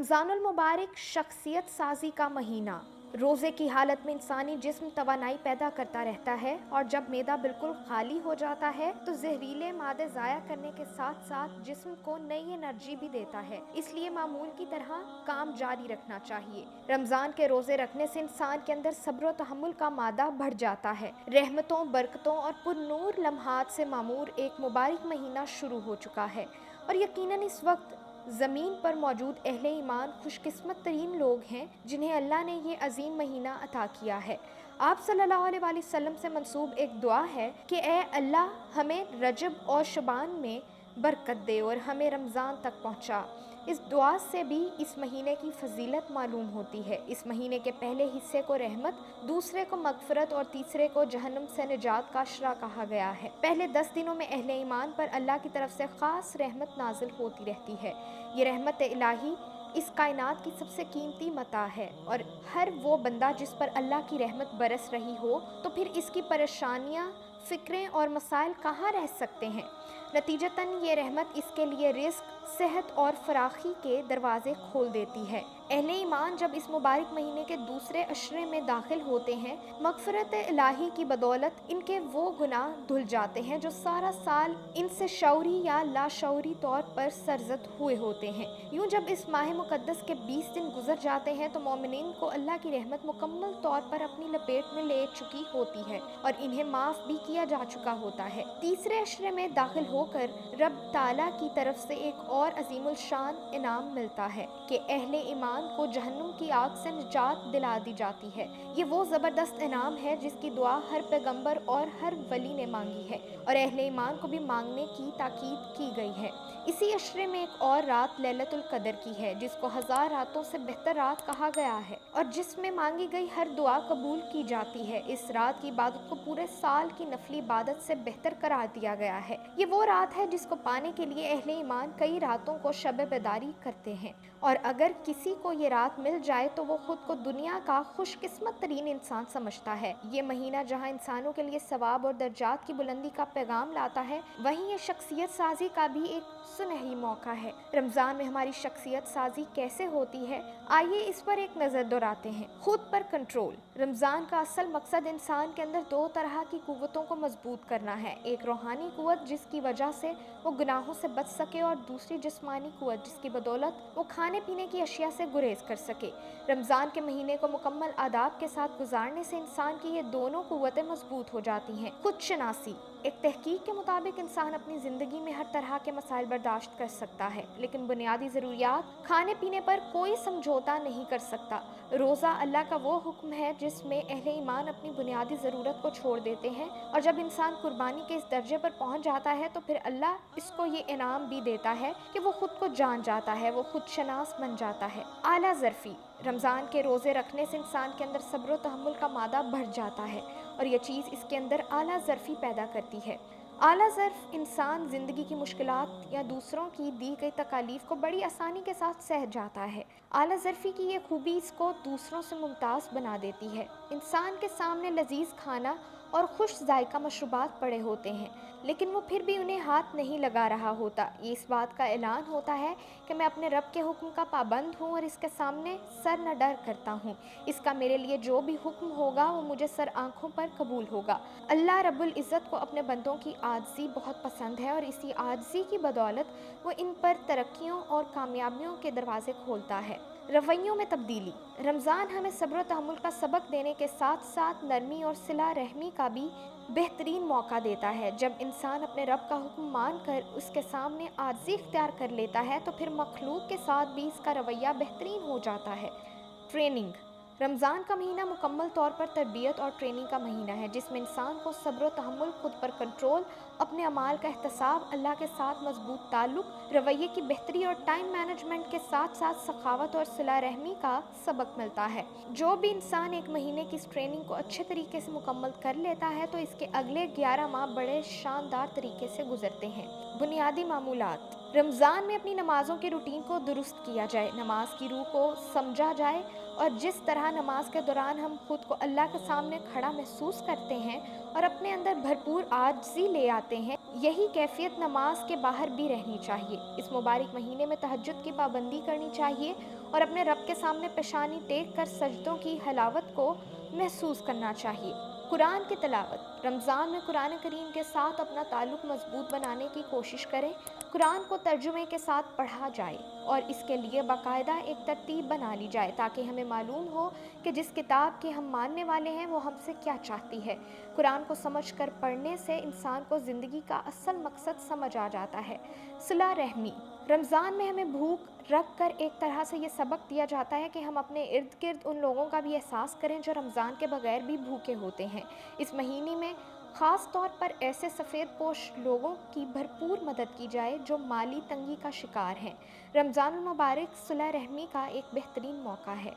रमज़ानुल मुबारक शख्सियत साजी का महीना। रोज़े की हालत में इंसानी जिस्म तवानाई पैदा करता रहता है और जब मैदा बिल्कुल खाली हो जाता है तो जहरीले मादे ज़ाया करने के साथ साथ जिस्म को नई एनर्जी भी देता है। इसलिए मामूल की तरह काम जारी रखना चाहिए। रमज़ान के रोज़े रखने से इंसान के अंदर सब्र व तहम्मुल का मादा बढ़ जाता है। रहमतों, बरकतों और पुरनूर लम्हात से मामूर एक मुबारक महीना शुरू हो चुका है और यकीनन इस वक्त ज़मीन पर मौजूद अहले ईमान खुशकिस्मत तरीन लोग हैं जिन्हें अल्लाह ने ये अजीम महीना अता किया है। आप सल्लल्लाहु अलैहि वसल्लम से मंसूब एक दुआ है कि ए अल्लाह हमें रजब और शबान में बरकत दे और हमें रमज़ान तक पहुँचा। इस दुआ से भी इस महीने की फजीलत मालूम होती है। इस महीने के पहले हिस्से को रहमत, दूसरे को मगफरत और तीसरे को जहन्नम से निजात का अशरा कहा गया है। पहले 10 दिनों में अहले ईमान पर अल्लाह की तरफ से ख़ास रहमत नाजिल होती रहती है। ये रहमत इलाही इस कायनात की सबसे कीमती मता है और हर वो बंदा जिस पर अल्लाह की रहमत बरस रही हो तो फिर इसकी परेशानियाँ, फ़िक्रें और मसाइल कहाँ रह सकते हैं। नतीजतन ये रहमत इसके लिए रिस्क, सेहत और फराखी के दरवाज़े खोल देती है। अहले ईमान जब इस मुबारक महीने के दूसरे अशरे में दाखिल होते हैं, मगफरत इलाही की बदौलत इनके वो गुनाह धुल जाते हैं जो सारा साल इनसे शऊरी या लाशऊरी तौर पर सरजद हुए होते हैं। यूँ जब इस माह मुकद्दस के 20 दिन गुजर जाते हैं तो मोमिनीन को अल्लाह की रहमत मुकम्मल तौर पर अपनी लपेट में ले चुकी होती है और इन्हें माफ़ भी किया जा चुका होता है। तीसरे अशरे में दाखिल होकर रब ताला की तरफ से एक और अजीमुल शान इनाम मिलता है कि अहले ईमान को जहन्नुम की आग से निजात दिला दी जाती है। ये वो ज़बरदस्त इनाम है जिसकी दुआ हर पैगंबर और हर वली ने मांगी है और अहले ईमान को भी मांगने की ताकीद की गई है। इसी अशरे में एक और रात लैलतुल कदर की है जिसको 1000 रातों से बेहतर रात कहा गया है और जिसमें मांगी गई हर दुआ कबूल की जाती है। इस रात की इबादत को पूरे साल की नफली इबादत से बेहतर करार दिया गया है। ये वो रात है जिसको पाने के लिए अहले ईमान कई रातों को शब बेदारी करते हैं और अगर किसी को ये रात मिल जाए तो वो खुद को दुनिया का खुशकिस्मत तरीन इंसान समझता है। ये महीना जहाँ इंसानों के लिए सवाब और दर्जात की बुलंदी का पैगाम लाता है, वहीं ये शख्सियत साजी का भी एक सुनहरी मौका है। रमज़ान में हमारी शख्सियत साजी कैसे होती है, आइए इस पर एक नज़र दौड़ाते हैं। खुद पर कंट्रोल। रमज़ान का असल मकसद इंसान के अंदर 2 तरह की कुव्वतों को मजबूत करना है। एक रूहानी कुव्वत जिसकी वजह से वो गुनाहों से बच सके और दूसरी जिस्मानी कुव्वत जिसकी बदौलत वो खाने पीने की अशिया से गुरेज कर सके। रमज़ान के महीने को मुकम्मल आदाब के साथ गुजारने से इंसान की ये दोनों कुव्वतें मजबूत हो जाती हैं। खुद शनासी। एक तहकीक के मुताबिक इंसान अपनी ज़िंदगी में हर तरह के मसाइल बर्दाश्त कर सकता है लेकिन बुनियादी ज़रूरियात खाने पीने पर कोई समझौता नहीं कर सकता। रोज़ा अल्लाह का वो हुक्म है जिसमें अहले ईमान अपनी बुनियादी ज़रूरत को छोड़ देते हैं और जब इंसान कुर्बानी के इस दर्जे पर पहुंच जाता है तो फिर अल्लाह इसको ये इनाम भी देता है कि वो खुद को जान जाता है, वो खुद शनास बन जाता है। आला ज़र्फ़ी। रमज़ान के रोज़े रखने से इंसान के अंदर सब्र व तहम्मुल का मादा बढ़ जाता है और यह चीज़ इसके अंदर आला ज़र्फ़ी पैदा करती है। आला ज़र्फ़ इंसान ज़िंदगी की मुश्किलात या दूसरों की दी गई तकालीफ को बड़ी आसानी के साथ सह जाता है। आला ज़र्फ़ी की ये खूबी इसको दूसरों से मुमताज़ बना देती है। इंसान के सामने लजीज़ खाना और खुश जायका मशरूबात पड़े होते हैं लेकिन वो फिर भी उन्हें हाथ नहीं लगा रहा होता। ये इस बात का ऐलान होता है कि मैं अपने रब के हुक्म का पाबंद हूँ और इसके सामने सर न डर करता हूँ। इसका मेरे लिए जो भी हुक्म होगा वो मुझे सर आँखों पर कबूल होगा। अल्लाह रब्बुल इज़्ज़त को अपने बंदों की आजिज़ी बहुत पसंद है और इसी आजिज़ी की बदौलत वो इन पर तरक्कियों और कामयाबियों के दरवाज़े खोलता है। रवैयों में तब्दीली। रमज़ान हमें सब्र व तहम्मुल का सबक देने के साथ साथ नरमी और सिला रहमी का भी बेहतरीन मौका देता है। जब इंसान अपने रब का हुक्म मान कर उसके सामने आजिज़ी इख्तियार कर लेता है तो फिर मखलूक के साथ भी इसका रवैया बेहतरीन हो जाता है। ट्रेनिंग। रमज़ान का महीना मुकम्मल तौर पर तरबियत और ट्रेनिंग का महीना है जिसमें इंसान को सब्र व तहम्मुल, खुद पर कंट्रोल, अपने अमाल का एहतसाब, अल्लाह के साथ मजबूत ताल्लुक़, रवैये की बेहतरी और टाइम मैनेजमेंट के साथ साथ सखावत और सिला रहमी का सबक मिलता है। जो भी इंसान एक महीने की इस ट्रेनिंग को अच्छे तरीके से मुकम्मल कर लेता है तो इसके अगले 11 माह बड़े शानदार तरीके से गुजरते हैं। बुनियादी मामूलात। रमज़ान में अपनी नमाज़ों के रूटीन को दुरुस्त किया जाए, नमाज की रूह को समझा जाए اور جس طرح نماز کے دوران ہم خود کو اللہ کے سامنے کھڑا محسوس کرتے ہیں اور اپنے اندر بھرپور عاجزی لے آتے ہیں، یہی کیفیت نماز کے باہر بھی رہنی چاہیے۔ اس مبارک مہینے میں تہجد کی پابندی کرنی چاہیے اور اپنے رب کے سامنے پیشانی ٹیک کر سجدوں کی حلاوت کو محسوس کرنا چاہیے۔ قرآن کی تلاوت۔ رمضان میں قرآن کریم کے ساتھ اپنا تعلق مضبوط بنانے کی کوشش کریں۔ قرآن کو ترجمے کے ساتھ پڑھا جائے اور اس کے لیے باقاعدہ ایک ترتیب بنا لی جائے تاکہ ہمیں معلوم ہو کہ جس کتاب کے ہم ماننے والے ہیں وہ ہم سے کیا چاہتی ہے۔ قرآن کو سمجھ کر پڑھنے سے انسان کو زندگی کا اصل مقصد سمجھ آ جاتا ہے۔ صلہ رحمی۔ رمضان میں ہمیں بھوک رکھ کر ایک طرح سے یہ سبق دیا جاتا ہے کہ ہم اپنے ارد گرد ان لوگوں کا بھی احساس کریں جو رمضان کے بغیر بھی بھوکے ہوتے ہیں۔ اس مہینے میں خاص طور پر ایسے سفید پوش لوگوں کی بھرپور مدد کی جائے جو مالی تنگی کا شکار ہیں۔ رمضان المبارک صلہ رحمی کا ایک بہترین موقع ہے۔